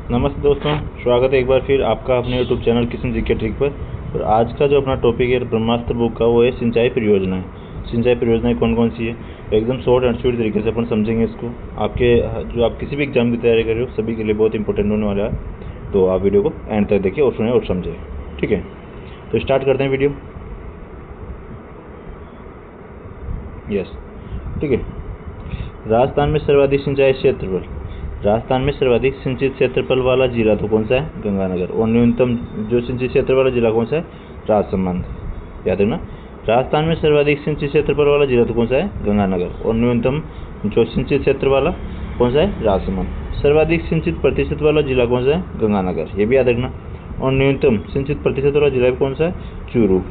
नमस्ते दोस्तों, स्वागत है एक बार फिर आपका अपने YouTube channel Kishan GK trick पर। और आज का जो अपना टॉपिक है ब्रह्मास्त्र बुक का, वो है सिंचाई परियोजनाएं। सिंचाई परियोजनाएं कौन कौन सी है, एकदम शॉर्ट एंड स्वीट तरीके से अपन समझेंगे इसको। आपके जो आप किसी भी एग्जाम की तैयारी कर रहे हो, सभी के लिए बहुत इंपॉर्टेंट होने वाला है। तो आप वीडियो को एंड तक देखिए और सुने और समझे, ठीक है। तो स्टार्ट करते हैं वीडियो। यस, ठीक है। राजस्थान में सर्वाधिक सिंचाई क्षेत्रफल, राजस्थान में सर्वाधिक सिंचित क्षेत्रफल वाला जिला तो कौन सा है? गंगानगर। और न्यूनतम जो सिंचित क्षेत्र वाला जिला कौन सा है? राजसमंद। याद रखना, राजस्थान में सर्वाधिक सिंचित क्षेत्रफल वाला जिला तो कौन सा है? गंगानगर। और न्यूनतम जो सिंचित क्षेत्र वाला कौन सा है? राजसमंद। सर्वाधिक सिंचित प्रतिशत वाला जिला कौन सा है? गंगानगर, ये भी याद रखना। और न्यूनतम सिंचित प्रतिशत वाला जिला भी कौन सा है? चूरू।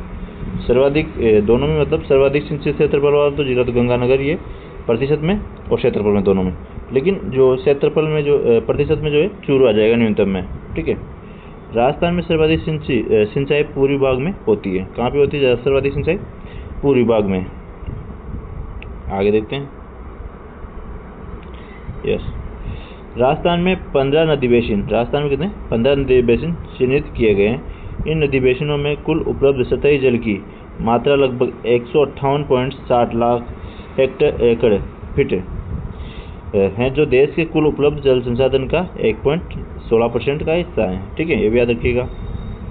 सर्वाधिक दोनों में, मतलब सर्वाधिक सिंचित क्षेत्रफल वाला तो जिला तो गंगानगर ही है, प्रतिशत में और क्षेत्रफल में दोनों में। लेकिन जो क्षेत्रफल में जो प्रतिशत में जो है चूरू आ जाएगा न्यूनतम में, ठीक है। राजस्थान में सर्वाधिक सिंचाई पूर्वी भाग में होती है। कहाँ पे होती है सर्वाधिक सिंचाई? पूर्वी भाग में। आगे देखते हैं। यस, राजस्थान में 15 नदी बेसिन, राजस्थान में कितने? 15 नदी बेसिन चिन्हित किए गए हैं। इन नदी बेसिनों में कुल उपलब्ध सतही जल की मात्रा लगभग 158.60 लाख एकड़ फीट हैं, जो देश के कुल उपलब्ध जल संसाधन का 1.16% का हिस्सा है, ठीक है। ये भी याद रखिएगा।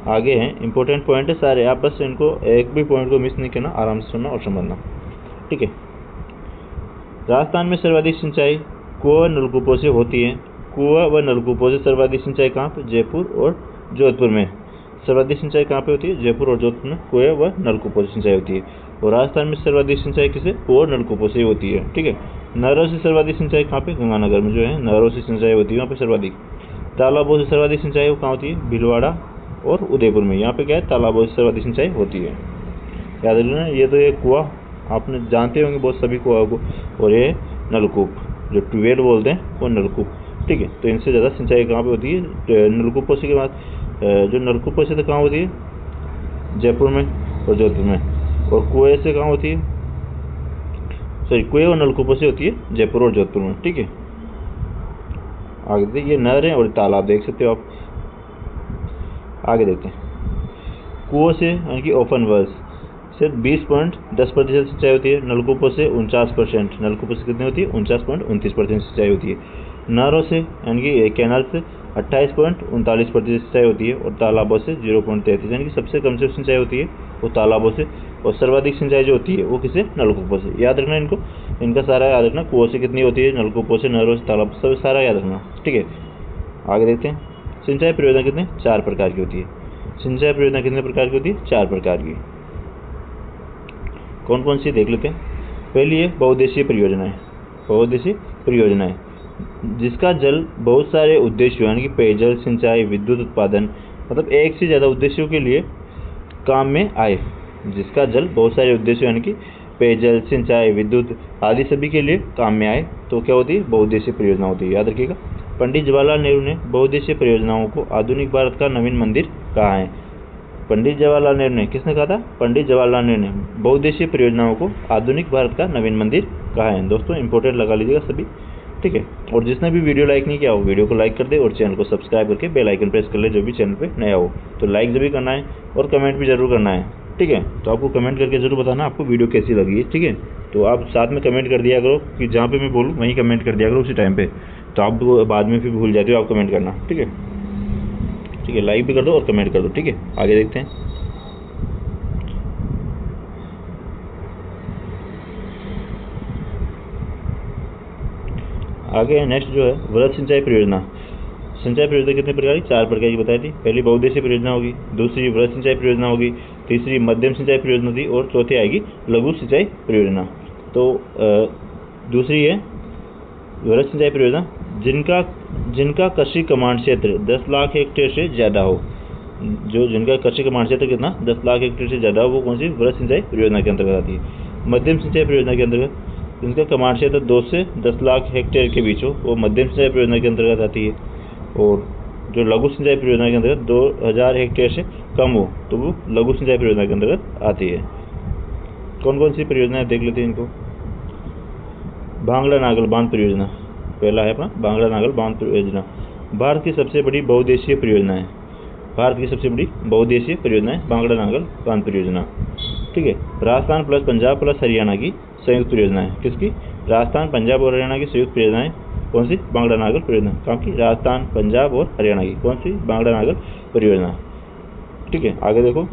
आगे हैं इंपॉर्टेंट पॉइंट है सारे, आप बस इनको एक भी पॉइंट को मिस नहीं करना, आराम से सुनना और समझना, ठीक है। राजस्थान में सर्वाधिक सिंचाई कुआं नलकूपों से होती है। कुआं व नलकूपों से सर्वाधिक सिंचाई कहाँ पे? जयपुर और जोधपुर में। सर्वाधिक सिंचाई कहाँ पे होती है? जयपुर और जोधपुर में कुएं व नलकूपों से सिंचाई होती है। और राजस्थान में सर्वाधिक सिंचाई किसे? कुआं नलकूपों से होती है, ठीक है। नहरों से सर्वाधिक सिंचाई कहाँ पे? गंगानगर में जो है नहरों से सिंचाई होती है, वहाँ पे सर्वाधिक। तालाबों से सर्वाधिक सिंचाई कहाँ होती है? भीलवाड़ा और उदयपुर में। यहाँ पे क्या है? तालाबों से सर्वाधिक सिंचाई होती है, याद रखना। ये तो एक कुआं आपने जानते होंगे बहुत सभी कुआं को, और ये नलकूप जो ट्यूबवेल बोलते हैं वो नलकूप, ठीक है। तो इनसे ज़्यादा सिंचाई कहाँ पे होती है? नलकूपों से के बाद जो नलकूपों से तो कहाँ होती है? जयपुर में और जोधपुर में। और कुएं से कहाँ होती है? सॉरी, कुएं और नलकूपों से होती है जयपुर और जोधपुर में, ठीक है। आगे देखिए, ये नहर है और तालाब देख सकते हो आप। आगे देखते हैं। कुओं से यानी कि ओपन वेल्स से 20.10% सिंचाई होती है। नलकूपों से 49%, नलकूपों से कितनी होती है? 49.29% सिंचाई होती है। नहरों से यानी कि कैनाल से 28.39% सिंचाई होती है। और तालाबों से 0.33, यानी कि सबसे कम से सिंचाई होती है वो तालाबों से। और सर्वाधिक सिंचाई जो होती है वो किसे? नलकूपों से। याद रखना इनको, इनका सारा याद रखना। कुओं से कितनी होती है? नलकूपों से, नहरों से, तालाबों से, सब सारा याद रखना, ठीक है। आगे देखते हैं। सिंचाई परियोजना कितने? 4 प्रकार की होती है। सिंचाई परियोजना कितने प्रकार की होती है? 4 प्रकार की। कौन कौन सी देख लेते हैं। पहली है बहुउद्देशीय परियोजनाएं। बहुउद्देशीय परियोजनाएं जिसका जल बहुत सारे उद्देश्यों यानी कि पेयजल, सिंचाई, विद्युत उत्पादन, मतलब एक से ज़्यादा उद्देश्यों के लिए काम में आए। जिसका जल बहुत सारे उद्देश्यों यानी कि पेयजल, सिंचाई, विद्युत आदि सभी के लिए काम में आए तो क्या होती है? बहुउद्देशीय परियोजना होती है, याद रखिएगा। पंडित जवाहरलाल नेहरू ने बहुउद्देशीय परियोजनाओं को आधुनिक भारत का नवीन मंदिर कहा है। पंडित जवाहरलाल नेहरू ने, किसने कहा था? पंडित जवाहरलाल नेहरू ने बहुउद्देशीय परियोजनाओं को आधुनिक भारत का नवीन मंदिर कहा है। दोस्तों इंपॉर्टेंट लगा लीजिएगा सभी, ठीक है। और जिसने भी वीडियो लाइक नहीं किया हो, वीडियो को लाइक कर दे और चैनल को सब्सक्राइब करके बेल आइकन प्रेस कर ले, जो भी चैनल पे नया हो। तो लाइक जरूर करना है और कमेंट भी जरूर करना है, ठीक है। तो आपको कमेंट करके जरूर बताना आपको वीडियो कैसी लगी है, ठीक है। तो आप साथ में कमेंट कर दिया करो कि जहाँ पे मैं बोलूँ वहीं कमेंट कर दिया करो उसी टाइम पे, तो आप बाद में फिर भूल जाते हो आप कमेंट करना, ठीक है। ठीक है, लाइक भी कर दो और कमेंट कर दो, ठीक है। आगे देखते हैं। आगे नेक्स्ट जो है वृहद सिंचाई परियोजना। सिंचाई परियोजना कितने प्रकार की? 4 प्रकार की बताई थी। पहली बहुउद्देशीय परियोजना होगी, दूसरी वृहद सिंचाई परियोजना होगी, तीसरी मध्यम सिंचाई परियोजना थी, और चौथी आएगी लघु सिंचाई परियोजना। तो दूसरी है वृहद सिंचाई परियोजना जिनका कृषि कमांड क्षेत्र 10 लाख हेक्टेयर से ज़्यादा हो। जो जिनका कृषि कमांड क्षेत्र कितना? 10 लाख हेक्टेयर से ज़्यादा हो, वो कौन सी? वृहद सिंचाई परियोजना के अंतर्गत आती है। मध्यम सिंचाई परियोजना के अंतर्गत जिनका कमांड क्षेत्र 2 से 10 लाख हेक्टेयर के बीच हो, वो मध्यम सिंचाई परियोजना के अंतर्गत आती है। और जो लघु सिंचाई परियोजना के अंतर्गत 2000 हेक्टेयर से कम हो तो वो लघु सिंचाई परियोजना के अंतर्गत आती है। कौन कौन सी परियोजनाएं देख लेते हैं इनको। भांगड़ा नागल बांध परियोजना, पहला है अपना भांगड़ा नागल बांध परियोजना। भारत की सबसे बड़ी बहुउद्देशीय परियोजना है। भारत की सबसे बड़ी बहुउद्देशीय परियोजना है बांगड़ा नांगल बांध परियोजना। ठीक है। राजस्थान प्लस पंजाब प्लस हरियाणा की संयुक्त परियोजना है। किसकी? राजस्थान, पंजाब और हरियाणा की संयुक्त परियोजना है। कौन सी? बांगड़ा नांगल परियोजना। कहाँ की? राजस्थान, पंजाब और हरियाणा की। कौन सी? बांगड़ा नांगल परियोजना। ठीक है। आगे देखो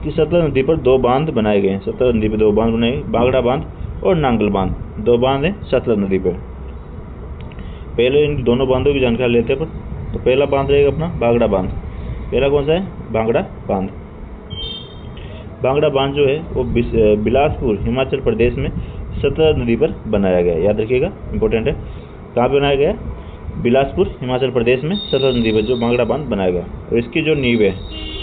कि सतलज नदी पर 2 बांध बनाए गए हैं। सतलज नदी पर 2 बांध बनाए, बांगड़ा बांध और नांगल बांध। 2 बांध हैं सतलज नदी पर। पहले इन दोनों बांधों की जानकारी लेते हैं। तो पहला बांध रहेगा अपना बांगड़ा बांध। पहला कौन सा है? बांगड़ा बांध। बांगड़ा बांध जो है वो बिलासपुर हिमाचल प्रदेश में सतलज नदी पर बनाया गया। याद रखिएगा, इंपॉर्टेंट है। कहाँ पे बनाया गया? बिलासपुर हिमाचल प्रदेश में सतलज नदी पर जो बांगड़ा बांध बनाया गया। और इसकी जो नींव है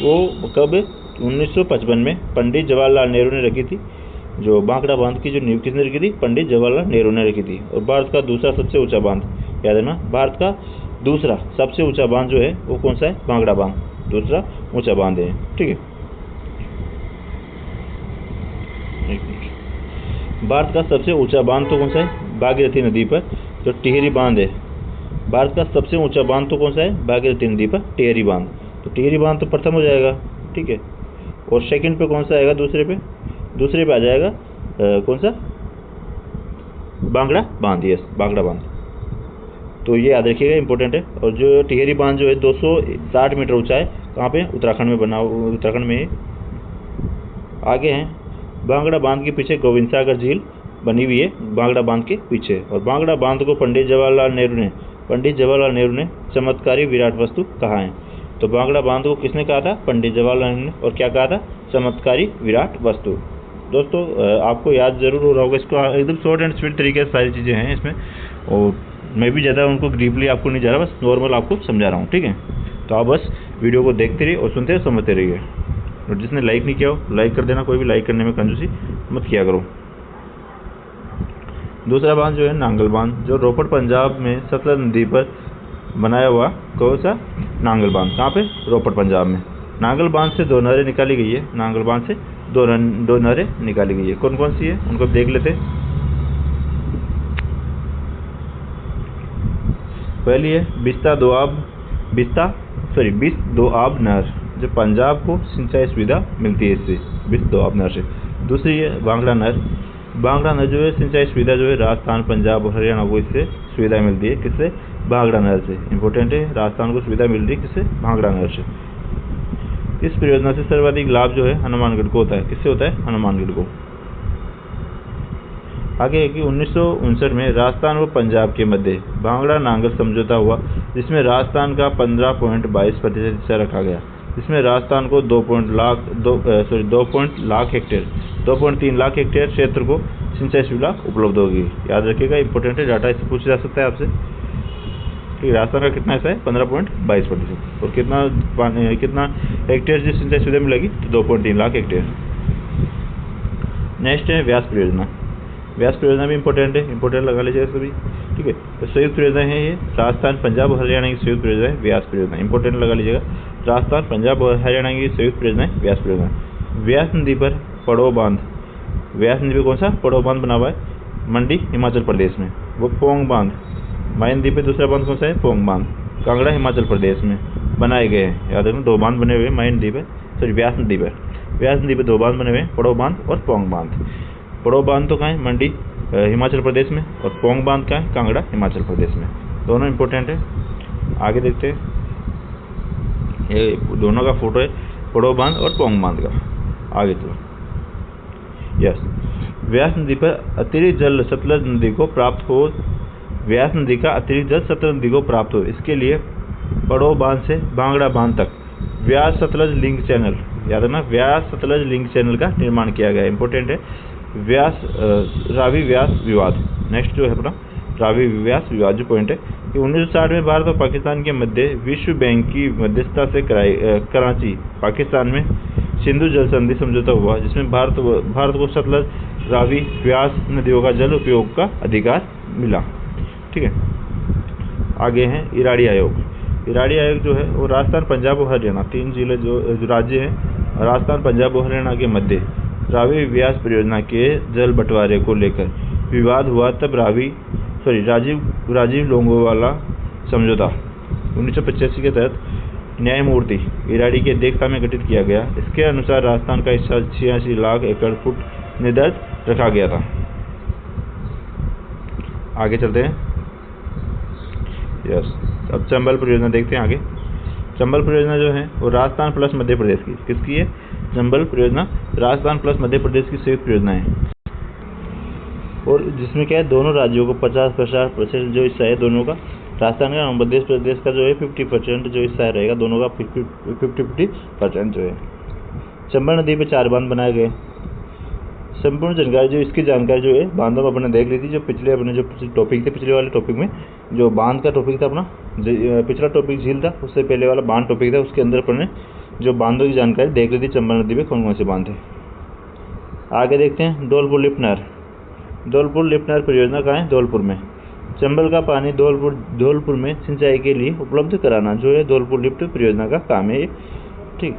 वो कब? 1955 में पंडित जवाहरलाल नेहरू ने रखी थी। जो बांगड़ा बांध की जो नींव किसने रखी थी? पंडित जवाहरलाल नेहरू ने रखी थी। और भारत का दूसरा सबसे ऊंचा बांध, याद है ना, भारत का दूसरा सबसे ऊंचा बांध जो है वो कौन सा है? बांगड़ा बांध दूसरा ऊंचा बांध है। ठीक है। भारत का सबसे ऊंचा बांध तो कौन सा है? भागीरथी नदी पर जो टिहरी बांध है। भारत का सबसे ऊंचा बांध तो कौन सा है? भागीरथी नदी पर टिहरी बांध। तो टिहरी बांध तो प्रथम हो जाएगा। ठीक है। और सेकंड पे कौन सा आएगा? दूसरे पे आ जाएगा कौन सा? बांगड़ा बांध। यस, बांगड़ा बांध। तो ये याद रखिएगा, इंपॉर्टेंट है। और जो टिहरी बांध जो है 260 मीटर ऊंचा है। कहाँ पे? उत्तराखंड में बना, उत्तराखंड में। आगे हैं बांगड़ा बांध के पीछे गोविंद सागर झील बनी हुई है, बांगड़ा बांध के पीछे। और बांगड़ा बांध को पंडित जवाहरलाल नेहरू ने चमत्कारी विराट वस्तु कहा है। तो बांगड़ा बांध को किसने कहा था? पंडित जवाहरलाल नेहरू ने। और क्या कहा था? चमत्कारी विराट वस्तु। दोस्तों आपको याद जरूर हो रहा होगा इसको, एकदम शॉर्ट एंड स्वीट तरीके से सारी चीज़ें हैं इसमें। और मैं भी ज़्यादा उनको डीपली आपको नहीं जा रहा, बस नॉर्मल आपको समझा रहा हूँ। ठीक है। तो आप बस वीडियो को देखते रहिए और सुनते रहिए, समझते रहिए। और जिसने लाइक नहीं किया हो लाइक कर देना। कोई भी लाइक करने में कंजूसी मत किया करो। दूसरा बांध जो है नांगल बांध, जो रोपड़ पंजाब में सतलज नदी पर बनाया हुआ कौन सा? नांगल बांध। कहाँ पे? रोपड़ पंजाब में। नांगल बांध से 2 नहरें निकाली गई है। नांगल बांध से दो नहरें निकाली गई है। कौन कौन सी है उनको देख लेते। पहली है बिस्ता दोआब नहर, जो पंजाब को सिंचाई सुविधा मिलती है इससे, बिस्ता दोआब नहर से। दूसरी है बांगड़ा नहर। बांगड़ा नहर जो है सिंचाई सुविधा जो है राजस्थान, पंजाब और हरियाणा को इससे सुविधा मिलती है। किससे? बांगड़ा नहर से। इंपॉर्टेंट है, राजस्थान को सुविधा मिल रही है किससे? बांगड़ा नहर से। इस परियोजना से सर्वाधिक लाभ जो है हनुमानगढ़ को होता है। किससे होता है? हनुमानगढ़ को। आगे है कि 1959 में राजस्थान व पंजाब के मध्य बांगड़ा नांगल समझौता हुआ, जिसमें राजस्थान का 15.22% हिस्सा रखा गया। जिसमें राजस्थान को 2.3 लाख हेक्टेयर क्षेत्र को सिंचाई सुविधा उपलब्ध होगी। याद रखिएगा, इंपॉर्टेंट है, डाटा इससे पूछा जा सकता है आपसे कि राजस्थान का कितना हिस्सा है? 15.22%। और कितना हेक्टेयर जो सिंचाई सुविधा मिलेगी? तो 2.3 लाख हेक्टेयर। नेक्स्ट है व्यास परियोजना। व्यास परियोजना भी इंपॉर्टेंट है, इंपॉर्टेंट लगा लीजिएगा सभी। ठीक है। तो संयुक्त परियोजना है ये, राजस्थान, पंजाब और हरियाणा की संयुक्त परियोजना है व्यास परियोजना। इंपॉर्टेंट लगा लीजिएगा, राजस्थान, पंजाब और हरियाणा की संयुक्त परियोजना है व्यास परियोजना। व्यास नदी पर पड़ोह बांध। व्यास नदी पर कौन सा? पड़ोह बांध बना हुआ है मंडी हिमाचल प्रदेश में। वो पोंग बांध। माई नदी पर दूसरा बांध कौन सा है? पोंग बांध, कांगड़ा हिमाचल प्रदेश में बनाए गए हैं। याद रखना, 2 बांध बने हुए हैं माई नदी पर, सॉरी व्यास नदी पर। व्यास नदी पर 2 बांध बने हुए हैं, पड़ोह बांध और पोंग बांध। पड़ोह बांध तो कहाँ है? मंडी हिमाचल प्रदेश में। और पोंग बांध कहाँ है? कांगड़ा हिमाचल प्रदेश में। दोनों इंपॉर्टेंट है। आगे देखते हैं, ये दोनों का फोटो है, पड़ोह बांध और पोंग बांध का। आगे चलो। यस, व्यास नदी पर अतिरिक्त जल सतलज नदी को प्राप्त हो। व्यास नदी का अतिरिक्त जल सतलज नदी को प्राप्त हो, इसके लिए पड़ोह बांध से बांगड़ा बांध तक व्यास सतलज लिंक चैनल, याद है ना, व्यास सतलज लिंक चैनल का निर्माण किया गया। इंपॉर्टेंट है। रावी व्यास विवाद। नेक्स्ट जो है अपना रावी व्यास विवाद जो पॉइंट है कि 1960 में भारत और पाकिस्तान के मध्य विश्व बैंक की मध्यस्थता से कराची, पाकिस्तान में सिंधु जल संधि समझौता हुआ, जिसमें भारत को सतलज, रावी, व्यास नदियों का जल उपयोग का अधिकार मिला। ठीक है। आगे हैं इराड़ी आयोग। इराड़ी आयोग जो है वो राजस्थान, पंजाब और हरियाणा 3 जिले जो राज्य हैं, राजस्थान, पंजाब और हरियाणा के मध्य रावी व्यास परियोजना के जल बंटवारे को लेकर विवाद हुआ। तब राजीव लोंगोवाला समझौता 1985 के तहत न्यायमूर्ति इराडी की अध्यक्षता में गठित किया गया। इसके अनुसार राजस्थान का हिस्सा 86 लाख एकड़ फुट निर्धारित रखा गया था। आगे चलते हैं। यस, अब चंबल परियोजना देखते हैं आगे। चंबल परियोजना जो है वो राजस्थान प्लस मध्य प्रदेश की, किसकी है? चंबल परियोजना राजस्थान प्लस मध्य प्रदेश की संयुक्त परियोजना है, और जिसमें क्या है, दोनों राज्यों को 50% जो हिस्सा है दोनों का, राजस्थान का और मध्य प्रदेश का जो है 50% जो हिस्सा रहेगा, दोनों का 50% जो है। चंबल नदी पे 4 बांध बनाए गए। संपूर्ण जानकारी जो इसकी जानकारी जो है बांधों में अपने देख ली थी, जो पिछले अपने जो टॉपिक थे, पिछले वाले टॉपिक में जो बांध का टॉपिक था अपना, पिछला टॉपिक झील था, उससे पहले वाला बांध टॉपिक था, उसके अंदर अपने जो बांधों की जानकारी देख ली थी चंबल नदी में कौन कौन से बांध थे। आगे देखते हैं धौलपुर लिफ्ट नहर। धौलपुर लिफ्ट नहर परियोजना कहाँ है? धौलपुर में। चंबल का पानी धौलपुर में सिंचाई के लिए उपलब्ध कराना जो है धौलपुर लिफ्ट परियोजना का काम है, ठीक।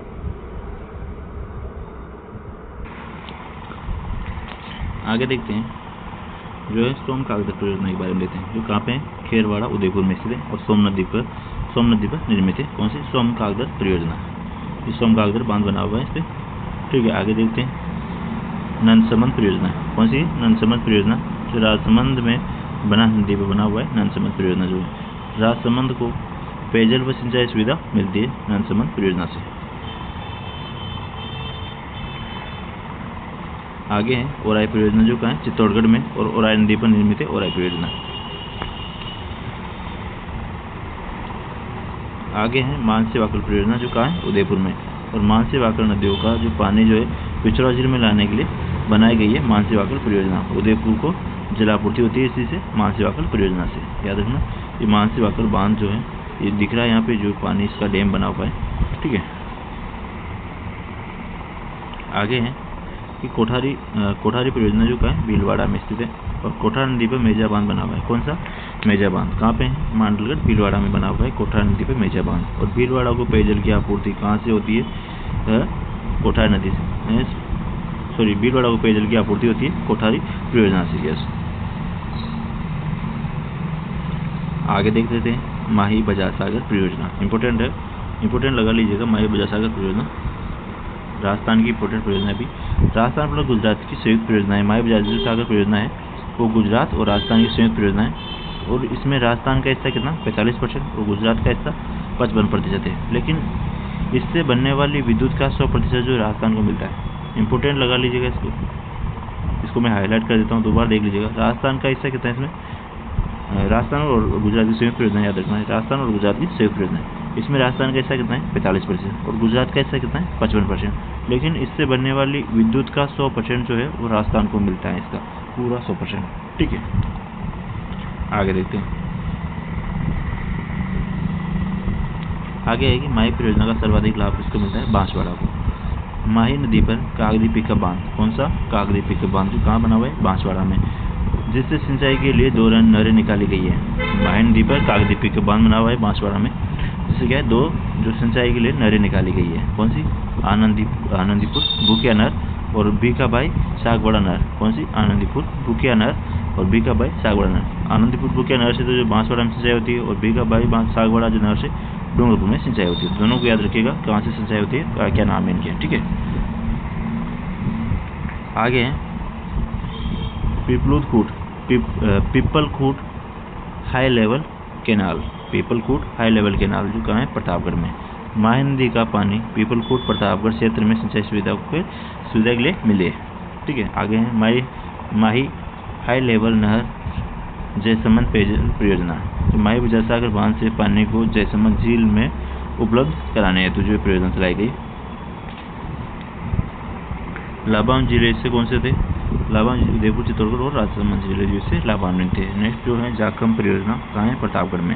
आगे देखते हैं जो है सोम कागदर परियोजना के बारे में लेते हैं, जो कहाँ पे है? खेरवाड़ा उदयपुर में स्थित है और सोम नदी पर निर्मित है। कौन सी? सोम कागदर परियोजना। ये सोम कागदर बांध बना हुआ है इस पर, ठीक है। आगे देखते हैं नंदसमंद परियोजना। कौन सी? नंदसमंद परियोजना, जो राजसमंद में बना नदी पर बना हुआ है। नंदसमंद परियोजना जो है राजसमंद को पेयजल व सिंचाई सुविधा मिलती है नंदसमंद परियोजना से। आगे है ओराई परियोजना, जो कहाँ है? चित्तौड़गढ़ में, और ओराई नदी पर निर्मित है ओराई परियोजना। आगे है मानसी वाकड़ परियोजना, जो कहाँ है? उदयपुर में, और मानसी वाकड़ नदियों का जो पानी जो है पिछड़ा झील में लाने के लिए बनाई गई है मानसी वाकड़ परियोजना। उदयपुर को जलापूर्ति होती है इसी से, मानसी वाकड़ परियोजना से। याद रखना, ये मानसी वाकड़ बांध जो है ये दिख रहा है यहाँ पे, जो पानी इसका डैम बना हुआ है, ठीक है। आगे है कि कोठारी परियोजना, जो कहाँ है? भीलवाड़ा में स्थित है, और कोठार नदी पर मेजा बांध बना हुआ है। कौन सा? मेजा बांध। कहाँ पे है? मांडलगढ़ भीलवाड़ा में बना हुआ है कोठार नदी पर मेजा बांध। और भीलवाड़ा को पेयजल की आपूर्ति कहाँ से होती है? कोठार नदी से, सॉरी, भीलवाड़ा को पेयजल की आपूर्ति होती है कोठारी परियोजना से। यस। आगे देख लेते हैं माही बजाज सागर परियोजना। इंपॉर्टेंट है, इंपॉर्टेंट लगा लीजिएगा। माही बजाज सागर परियोजना राजस्थान की इंपॉर्टेंट परियोजना है। भी राजस्थान प्लस गुजरात की संयुक्त परियोजना है। माही बजाज सागर परियोजना है वो गुजरात और राजस्थान की संयुक्त परियोजना है, और इसमें राजस्थान का हिस्सा कितना? 45% और गुजरात का हिस्सा 55% है। लेकिन इससे बनने वाली विद्युत का 100% जो राजस्थान को मिलता है। इंपॉर्टेंट लगा लीजिएगा इसको मैं हाईलाइट कर देता हूँ, दोबारा देख लीजिएगा। राजस्थान का हिस्सा कितना है इसमें? राजस्थान और गुजरात की संयुक्त परियोजना, याद रखना है, राजस्थान और गुजरात की संयुक्त परियोजना है। इसमें राजस्थान का हिस्सा कितना है? 45%, और गुजरात का हिस्सा कितना है? 55%। लेकिन इससे बनने वाली विद्युत का 100% जो है वो राजस्थान को मिलता है, इसका पूरा 100%, ठीक है। आगे देखते हैं। आगे है कि माही परियोजना का सर्वाधिक लाभ किसको मिलता है? बांसवाड़ा को। माही नदी पर कागदी पिकअप बांध। कौन सा? कागदी पिकअप बांध, जो कहाँ बना हुआ है? बांसवाड़ा में, जिससे सिंचाई के लिए 2 नहरें निकाली गई है। माही नदी पर कागदी पिकअप बांध बना हुआ है बांसवाड़ा में, जिससे क्या है 2 जो सिंचाई के लिए नहरें निकाली गई है। कौन सी? आनंदीपुर भूकिया नहर और भीखाबाई सागवाड़ा नहर। कौन सी? आनंदीपुर भूकिया नहर और भीखाबाई सागवाड़ा नहर। आनंदीपुर भूकिया नहर से तो जो बांसवाड़ा में सिंचाई होती है, और भीखाबाई सागवाड़ा जो नहर से डूंगरपुर में सिंचाई होती है। दोनों को याद रखिएगा कहाँ से सिंचाई होती है, क्या नाम है इनके, ठीक है। आगे है Pipalkhunt high level canal. Pipalkhunt high level canal जो कहाँ है? प्रतापगढ़ में। माही नदी का पानी पीपलखूट प्रतापगढ़ क्षेत्र में सिंचाई सुविधा के लिए मिले, ठीक है। आगे है माही हाई लेवल नहर जयसमंद पेयजल परियोजना। तो माही बजाज सागर बांध से पानी को जयसमंद झील में उपलब्ध कराने हेतु जो परियोजना चलाई गई। लाभांश जिले इससे कौन से थे? लाभांश उदयपुर, चित्तौड़गढ़ और राजसमंद जिले जिससे लाभान्वित थे। नेक्स्ट जो है जाखम परियोजना, कहाँ है? प्रतापगढ़ में।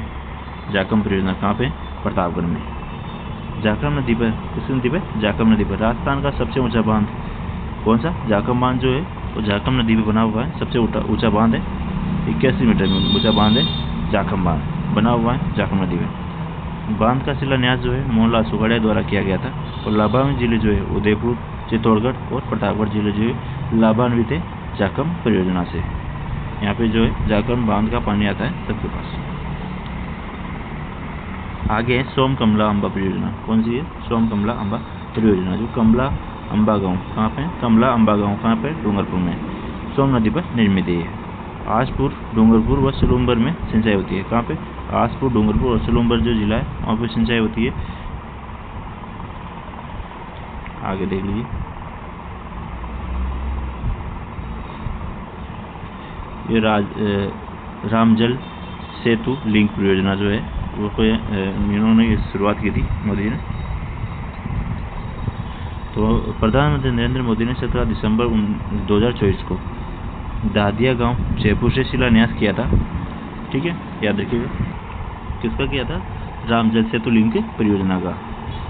जाखम परियोजना कहाँ पे? प्रतापगढ़ में। जाखम नदी पर, किस नदी पर? जाखम नदी पर। राजस्थान का सबसे ऊंचा बांध कौन सा? जाखम बांध जो है वो जाखम नदी पर बना हुआ है, सबसे ऊंचा बांध है। 81 मीटर में ऊंचा बांध है, जाखम बांध बना हुआ है जाखम नदी में। बांध का शिलान्यास जो है मोहनलाल सुगाड़िया द्वारा किया गया था। और लाभान्वित जिले जो है उदयपुर, चित्तौड़गढ़ और प्रतापगढ़ जिले जो है लाभान्वित है जाखम परियोजना से। यहाँ पे जो है जाखम बांध का पानी आता है सबके पास। आगे है सोम कमला अम्बा परियोजना। कौन सी है? सोम कमला अम्बा परियोजना, जो कमला अम्बा गाँव कहाँ पे? कमला अम्बा गाँव कहाँ पे? डूंगरपुर में, सोम नदी पर निर्मित है। आसपुर, डूंगरपुर व सलूम्बर में सिंचाई होती है। कहाँ पे? आसपुर, डूंगरपुर और सलूम्बर जो जिला है वहाँ पर सिंचाई होती है। आगे देख लीजिए, ये रामजल सेतु लिंक परियोजना जो है वो इन्होंने शुरुआत की थी मोदी जी ने। तो प्रधानमंत्री नरेंद्र मोदी ने 17 दिसंबर 2024 को दादिया गांव जयपुर से शिलान्यास किया था। ठीक है, याद रखिएगा। किसका किया था? रामजल सेतु लिंक परियोजना का।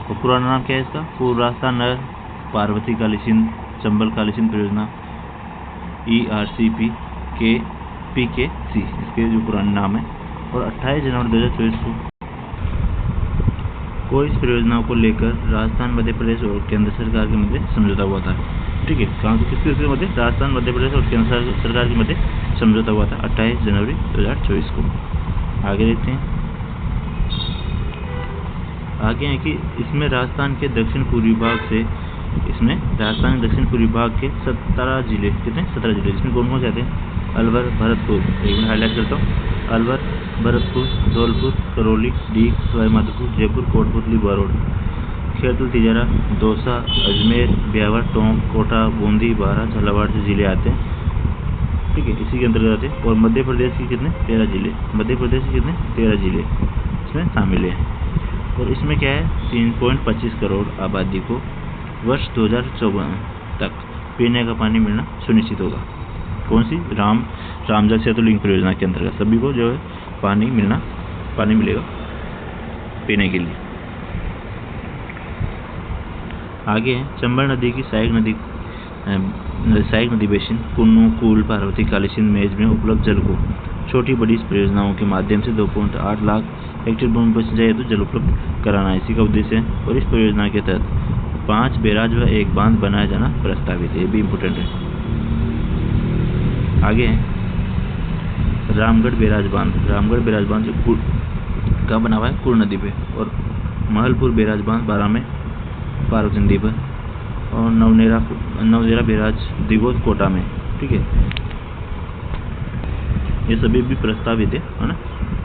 और पुराना नाम क्या है इसका? पूर्व राजस्थान नहर पार्वती काली सिंध चंबल काली सिंध परियोजना, ERCP के PKC इसके जो पुराने नाम है। और 28 जनवरी 2024 को इस परियोजना को लेकर राजस्थान, मध्य प्रदेश और केंद्र सरकार के मध्य समझौता हुआ था। ठीक है, कहाँ किसके मध्य? राजस्थान, मध्य प्रदेश और केंद्र सरकार के मध्य समझौता हुआ था 28 जनवरी 2024 को। आगे देखते हैं। आगे है कि इसमें राजस्थान के दक्षिण पूर्वी भाग से राजस्थान के दक्षिण पूर्वी भाग के 17 जिले, कितने? 17 जिले, जिसमें कौन कौन से आते हैं? अलवर, भरतपुर, एक मिनट हाईलाइट करता हूँ। अलवर, भरतपुर, धौलपुर, करौली, डीग, सवाईमाधोपुर, जयपुर, कोटपुतली, बारोड, खेरतल, तिजारा, दौसा, अजमेर, ब्यावर, टोंक, कोटा, बूंदी, बारा, झालावाड़ से जिले आते हैं। ठीक है, इसी के अंतर्गत आते हैं। और मध्य प्रदेश के कितने? 13 जिले। मध्य प्रदेश के कितने? 13 जिले इसमें शामिल है। और इसमें क्या है? 3.25 करोड़ आबादी को वर्ष 2054 तक पीने का पानी मिलना सुनिश्चित होगा। कौन सी? रामजल सेतु लिंक परियोजना के अंतर्गत सभी को जो है पानी मिलेगा पीने के लिए। आगे है चंबल नदी की सहायक नदी बेसिन कुन्नू, कूल, पार्वती, काली सिंध, मेज में उपलब्ध जल को छोटी बड़ी परियोजनाओं के माध्यम से 2.8 लाख हेक्टेयर भूमि पर सिंचाई हेतु जल उपलब्ध कराना इसी का उद्देश्य है। और इस परियोजना के तहत 5 बैराज व 1 बांध बनाया जाना प्रस्तावित है। ये भी इम्पोर्टेंट है। आगे है रामगढ़ बैराज बांध जो कहाँ बना हुआ है? कुर नदी पे। और महलपुर बैराज बांध 12 में पार्वती नदी पर। और नवनेरा बैराज दिगोद कोटा में। ठीक है, ये सभी भी प्रस्तावित है ना।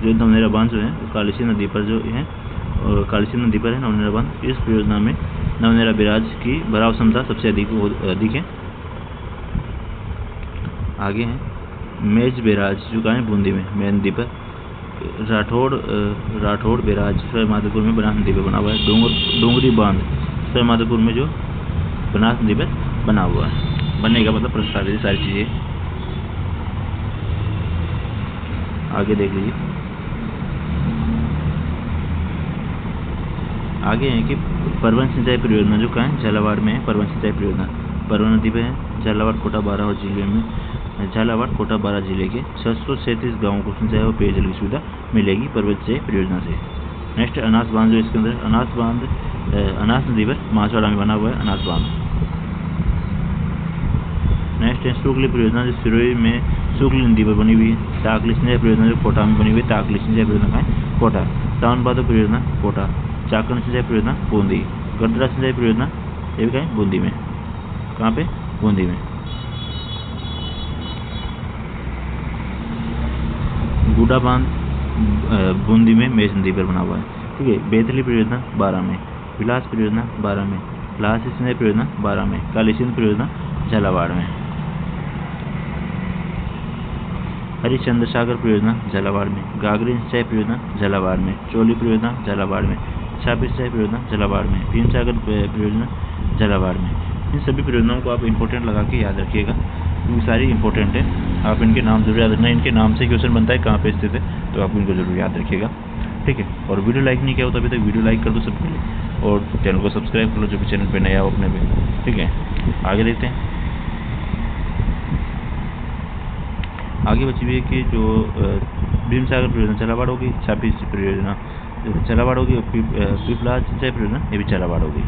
जो नवनेरा बांध जो है काली सिंध नदी पर जो है, और काली सिंध नदी पर है नवनेरा बांध। इस परियोजना में नवनेरा बैराज की भराव क्षमता सबसे अधिक है। आगे है मेज बैराज जो कहाँ है? बूंदी में, मेन नदी पर। राठौड़ बैराज सवाईमाधोपुर में बनास नदी पर बना हुआ है। डोंगरी बांध सवाईमाधोपुर में जो बनास नदी पर बना हुआ है। बनने का मतलब प्रस्तावित सारी चीज़ें। आगे देख लीजिए। आगे है कि परवन सिंचाई परियोजना जो कहाँ है? झालावाड़ में है। परवन सिंचाई परियोजना परवन नदी पे है। झालावाड़, कोटा, बारा और जिले में झालावाड़, कोटा, बारा जिले के 637 गाँवों को सिंचाई और पेयजल की सुविधा मिलेगी परवन सिंचाई परियोजना से। नेक्स्ट अनास बांध जो इसके अंदर अनास नदी पर माछवाड़ा में बना हुआ है अनास बांध। नेक्स्ट है सुकली परियोजना जो सिरोही में सुकली नदी पर बनी हुई है। ताकली सिंचाई परियोजना जो कोटा में बनी हुई है। ताकली सिंचाई परियोजना कहाँ है? कोटा। सावन भादो परियोजना कोटा। चाकण सिंचाई परियोजना बूंदी। गडरा सिंचाई परियोजना ये भी कहाँ है? बूंदी में। कहाँ पे? बूंदी में। गुडा बांध बूंदी में मेज नदी पर बना हुआ है। ठीक है, बेतली परियोजना 12 में, विलास परियोजना 12 में, लासी सिंचाई परियोजना 12 में, काली सिंध परियोजना झालावाड़ में, हरिश्चंद्र सागर परियोजना झालावाड़ में, गागरी सिंचाई परियोजना झालावाड़ में, चोली परियोजना झालावाड़ में, छापी सिंचाई परियोजना झालावाड़ में, भीम सागर परियोजना झालावाड़ में। इन सभी परियोजनाओं को आप इंपॉर्टेंट लगा के याद रखिएगा, क्योंकि सारी इंपॉर्टेंट है। आप इनके नाम जरूर याद रखना। इनके नाम से क्वेश्चन बनता है कहाँ पे स्थित है, तो आप इनको जरूर याद रखिएगा। ठीक है, और वीडियो लाइक नहीं किया हो तो अभी तक वीडियो लाइक कर दो सबसे पहले, और चैनल को सब्सक्राइब कर लो जो भी चैनल पे नया हो अपने पे। ठीक है, आगे देखते हैं। आगे बची हुई है कि जो भीम सागर परियोजना झालावाड़ होगी, छापी परियोजना झालावाड़ होगी, पिपला सिंचाई परियोजना ये भी झालावाड़ होगी।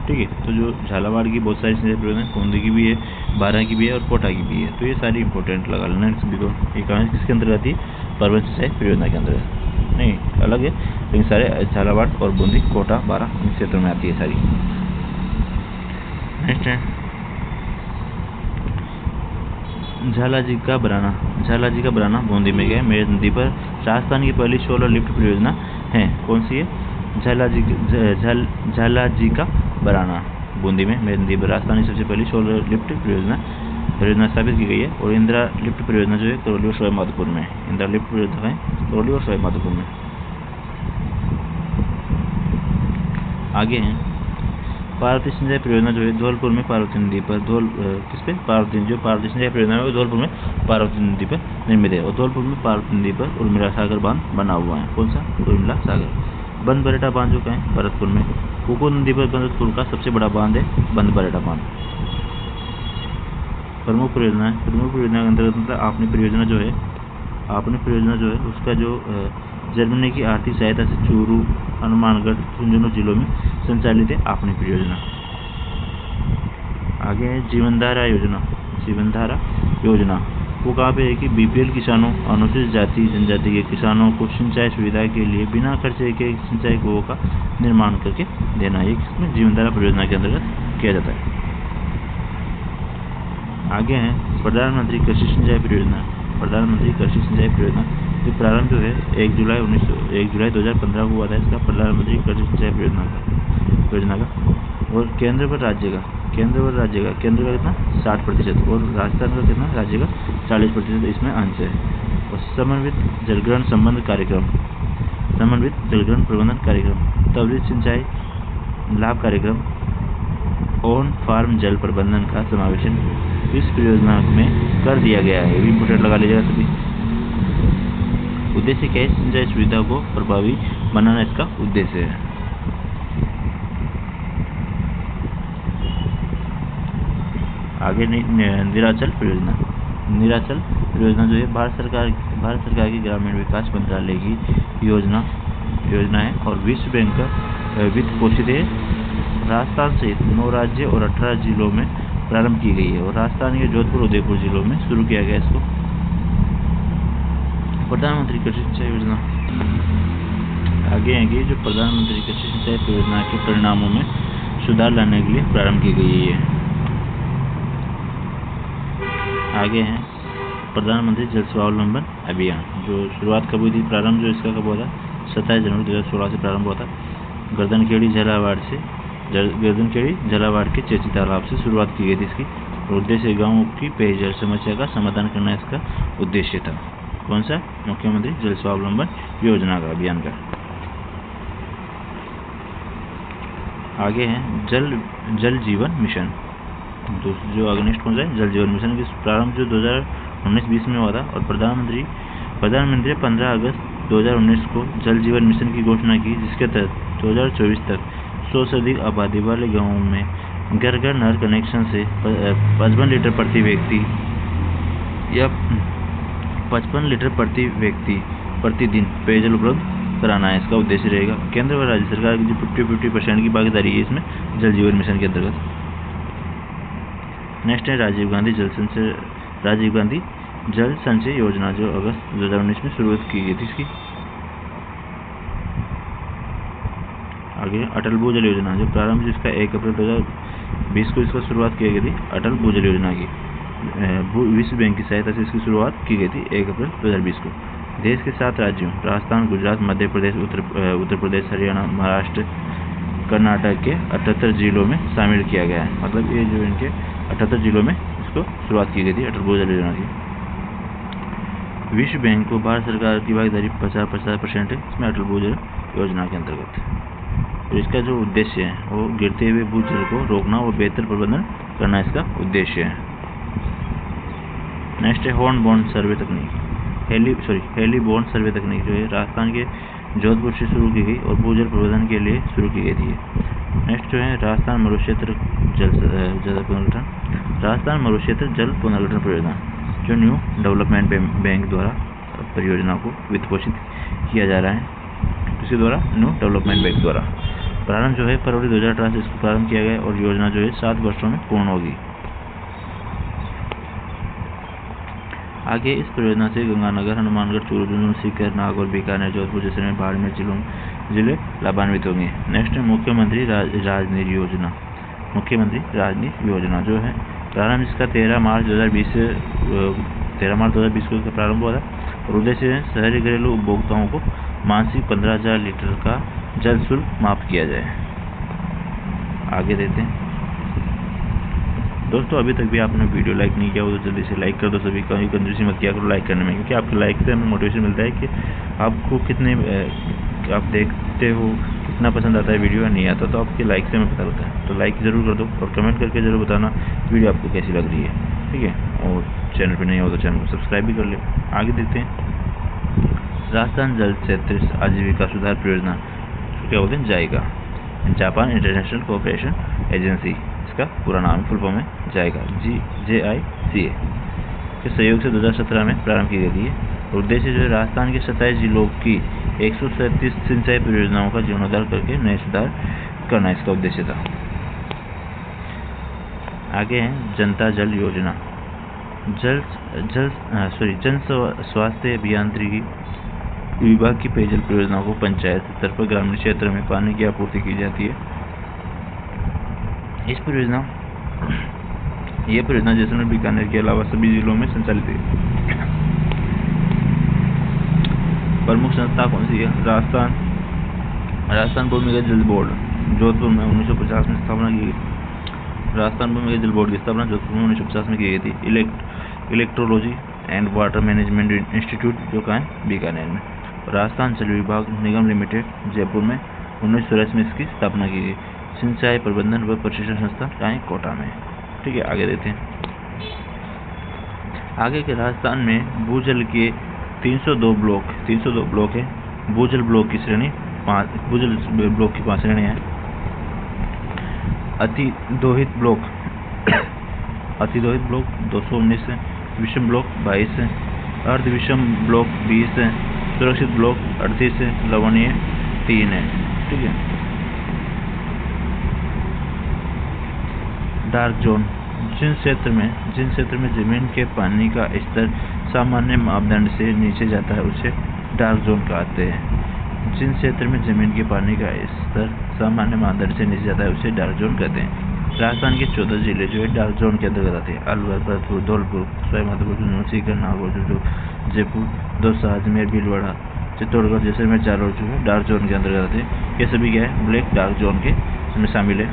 ठीक है, तो जो झालावाड़ की बहुत सारी सिंचाई परियोजना बूंदी की भी है, बारा की भी है और कोटा की भी है, तो ये सारी इंपॉर्टेंट लगा लेना सभी को। ये कहाँ किसके अंदर आती है? परवन सिंचाई परियोजना के अंदर। नहीं अलग है, लेकिन सारे झालावाड़ और बूंदी, कोटा, बारा इन क्षेत्रों में आती है सारी। नेक्स्ट है झालाजी का बराना बूंदी में गया मेरठ नदी पर राजस्थान की पहली सोलर लिफ्ट परियोजना है। कौन सी है? झालाजी का बराना बूंदी में मेरठ नदी पर राजस्थान की सबसे पहली सोलर लिफ्ट परियोजना स्थापित की गई है। और इंदिरा लिफ्ट परियोजना जो है करौली और सवाई माधोपुर में। इंदिरा लिफ्ट परियोजना है करौली और सवाई माधोपुर में। आगे है पार्वती सिंचाई परियोजना जो है धौलपुर में पार्वती नदी पर किस पे? पार्वती सिंचाई परियोजना है धौलपुर में पार्वती नदी पर निर्मित है। और धौलपुर में पार्वती नदी पर उर्मिला सागर बांध बना हुआ है। कौन सा? उर्मिला सागर। बंद बरेटा बांध जो है भरतपुर में। कुको नदी पर भरतपुर का सबसे बड़ा बांध है बंद बरेटा बांध। प्रमुख परियोजना के अंतर्गत आपनी परियोजना जो है उसका जो जर्मनी की आर्थिक सहायता से चूरू, हनुमानगढ़, झुंझुनू जिलों में संचालित है आपनी परियोजना। आगे है जीवनधारा योजना। वो कहाँ पे है कि बीपीएल किसानों, अनुसूचित जाति जनजाति के किसानों को सिंचाई सुविधा के लिए बिना खर्चे के सिंचाई कुओं का निर्माण करके देना, ये किसमें? जीवनधारा परियोजना के अंतर्गत किया जाता है। आगे है प्रधानमंत्री कृषि सिंचाई परियोजना। ये प्रारंभ जो है 1 जुलाई 2015 को हुआ था इसका, प्रधानमंत्री कृषि सिंचाई योजना का। और केंद्र व राज्य का कितना? 60% और राजस्थान का कितना? राज्य का 40% इसमें अंश है। और समन्वित जलग्रहण प्रबंधन कार्यक्रम, त्वरित सिंचाई लाभ कार्यक्रम, ऑन फार्म जल प्रबंधन का समावेशन इस परियोजना में कर दिया गया है। इम्पोर्टेंट लगा लीजिएगा सभी। उद्देश्य क्या है? सिंचाई सुविधा को प्रभावी बनाना इसका उद्देश्य है। आगे निराचल परियोजना जो है भारत सरकार की ग्रामीण विकास मंत्रालय की योजना है और विश्व बैंक का वित्त पोषित है। राजस्थान सहित 9 राज्य और 18 जिलों में प्रारंभ की गई है। और राजस्थान के जोधपुर, उदयपुर जिलों में शुरू किया गया इसको। प्रधानमंत्री कृषि सिंचाई योजना। आगे आएंगे जो प्रधानमंत्री कृषि सिंचाई परियोजना के परिणामों में सुधार लाने के लिए प्रारंभ की गई है। आगे हैं प्रधानमंत्री जल स्वावलंबन अभियान, जो शुरुआत कब हुई थी? प्रारंभ जो इसका कब हुआ था? 27 जनवरी 2016 से प्रारंभ हुआ था। गर्दनखेड़ी झालावाड़ के चेची तालाब से शुरुआत की गई थी इसकी। उद्देश्य गांवों की पेयजल समस्या का समाधान करना इसका उद्देश्य था। कौन सा? मुख्यमंत्री जल स्वावलंबन योजना का अभियान का। आगे है जल जीवन मिशन, जो अगेंस्ट कौन सा है? जल जीवन मिशन की प्रारंभ जो 2019-20 में हुआ था। और प्रधानमंत्री 15 अगस्त 2019 को जल जीवन मिशन की घोषणा की, जिसके तहत 2024 तक 100 से अधिक आबादी वाले गाँवों में घर घर नहर कनेक्शन से 55 लीटर प्रति व्यक्ति या 55 लीटर प्रति व्यक्ति प्रतिदिन पेयजल उपलब्ध कराना है इसका उद्देश्य रहेगा। केंद्र व राज्य सरकार की जो 50% की भागीदारी है इसमें जल जीवन मिशन के अंतर्गत। नेक्स्ट है राजीव गांधी जल संचय योजना, जो अगस्त 2019 में शुरुआत की गई थी इसकी। आगे अटल भूजल योजना, जो प्रारंभ जिसका 1 अप्रैल 2020 को इसका शुरुआत की गई थी अटल भूजल योजना की। विश्व बैंक की सहायता से इसकी शुरुआत की गई थी 1 अप्रैल 2020 को। देश के 7 राज्यों राजस्थान, गुजरात, मध्य प्रदेश, उत्तर प्रदेश, हरियाणा, महाराष्ट्र, कर्नाटक के 78 जिलों में शामिल किया गया है। मतलब ये जो इनके 78 जिलों में इसको शुरुआत की गई थी अटल भूजल योजना की। विश्व बैंक को भारत सरकार की भागीदारी 50% है इसमें अटल भूजल योजना के अंतर्गत। तो इसका जो उद्देश्य है वो गिरते हुए भूजल को रोकना और बेहतर प्रबंधन करना इसका उद्देश्य है। नेक्स्ट है हॉर्न बॉन्ड सर्वे तकनीक, हेली बॉन्ड सर्वे तकनीक, जो है राजस्थान के जोधपुर से शुरू की गई और भूजल प्रबंधन के लिए शुरू की गई थी। नेक्स्ट जो है राजस्थान मरुक्षेत्र जल पुनर्गठन परियोजना, जो न्यू डेवलपमेंट बैंक द्वारा परियोजना को वित्त पोषित किया जा रहा है। किसी द्वारा? न्यू डेवलपमेंट बैंक द्वारा। प्रारंभ जो है फरवरी 2018 से इसको प्रारंभ किया गया और योजना जो है 7 वर्षों में पूर्ण होगी। आगे इस परियोजना से गंगानगर, हनुमानगढ़, चूरू, झुंझुनू, सीकर, नागौर, बीकानेर, जोधपुर, जैसलमेर, बाड़मेर जिले लाभान्वित होंगे। नेक्स्ट है मुख्यमंत्री राजनीति योजना। मुख्यमंत्री राजनीति योजना जो है प्रारंभ इसका 13 मार्च 2020 को प्रारंभ हुआ था और उद्देश्य है शहरी घरेलू उपभोक्ताओं को मासिक 15,000 लीटर का जल शुल्क माफ किया जाए। आगे देते हैं दोस्तों, अभी तक भी आपने वीडियो लाइक नहीं किया हो तो जल्दी से लाइक कर दो। सभी कहीं कंजूसी मत किया करो लाइक करने में, क्योंकि आपके लाइक से हमें मोटिवेशन मिलता है कि आपको कितने आप देखते हो, कितना पसंद आता है वीडियो या नहीं आता, तो आपके लाइक से हमें पता लगता है। तो लाइक ज़रूर कर दो और कमेंट करके ज़रूर बताना वीडियो आपको कैसी लग रही है, ठीक है। और चैनल पर नहीं हो तो चैनल को सब्सक्राइब भी कर ले। आगे देखते हैं राजस्थान जल क्षेत्र आजीविका सुधार परियोजना, क्या बोलते हैं, जाएगा जापान इंटरनेशनल कोऑपरेशन एजेंसी, इसका पूरा नाम फुल फॉर्म है जाएगा, JICA के सहयोग से 2017 में प्रारंभ की गई थी। उद्देश्य जो है राजस्थान के 27 जिलों की 137 सिंचाई परियोजनाओं का जीर्णोद्धार करके नए सुधार करना इसका उद्देश्य था। आगे है जनता जल योजना। जन स्वास्थ्य अभियांत्रिकी विभाग की पेयजल परियोजनाओं को पंचायत स्तर पर ग्रामीण क्षेत्र में पानी की आपूर्ति की जाती है। ये परियोजना जैसलमेर, बीकानेर के अलावा सभी जिलों में संचालित है। प्रमुख संस्था कौन सी है? राजस्थान भूमिगत जल बोर्ड, जोधपुर में 1950 में स्थापना की गई। राजस्थान भूमिगत जल बोर्ड की स्थापना जोधपुर में 1950 में की गई थी। इलेक्ट्रोलॉजी एंड वाटर मैनेजमेंट इंस्टीट्यूट जो कहाँ है? बीकानेर में। राजस्थान जल विभाग निगम लिमिटेड जयपुर में 1984 में इसकी स्थापना की गई। सिंचाई प्रबंधन व प्रशिक्षण संस्था कहाँ है? कोटा में, ठीक है। आगे देते हैं आगे के राजस्थान में भूजल के 302 ब्लॉक है। भूजल ब्लॉक की श्रेणी भूजल ब्लॉक की 5 श्रेणियाँ हैं। अतिदोहित ब्लॉक 219 है, विषम ब्लॉक 22 है, अर्ध विषम ब्लॉक 20 है, सुरक्षित ब्लॉक 38 है, लवणीय 3 है, ठीक है। डार्क जोन, जिन क्षेत्र में जमीन के पानी का स्तर सामान्य मापदंड से नीचे जाता है उसे डार्क जोन कहते हैं। जिन क्षेत्र में जमीन के पानी का स्तर सामान्य मापदंड से नीचे जाता है उसे डार्क जोन कहते हैं। राजस्थान के 14 जिले जो है डार्क जोन के अंतर्गत आते हैं। अलवर, भरतपुर, धौलपुर, सवाईमाधोपुर, झुंझुनू, सीकर, नागौर, जयपुर, दौसा, अजमेर, भीलवाड़ा, चित्तौड़गढ़, जैसलमेर, जालोर जो है डार्क जोन के अंतर्गत आते हैं। ये सभी क्या है? ब्लैक डार्क जोन के इसमें शामिल है।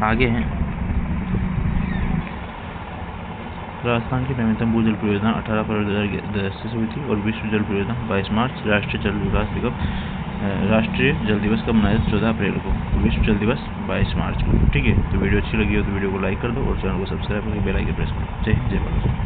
आगे हैं राजस्थान की नवीनतम भूजल परियोजना 18 फरवरी 2010 से हुई थी और विश्व जल परियोजना 22 मार्च। राष्ट्रीय जल दिवस कब मनाया? 14 अप्रैल को। विश्व जल दिवस 22 मार्च को, ठीक है। तो वीडियो अच्छी लगी हो तो वीडियो को लाइक कर दो और चैनल को सब्सक्राइब करके बेल आइकन प्रेस करो। जय हिंद, जय भारत।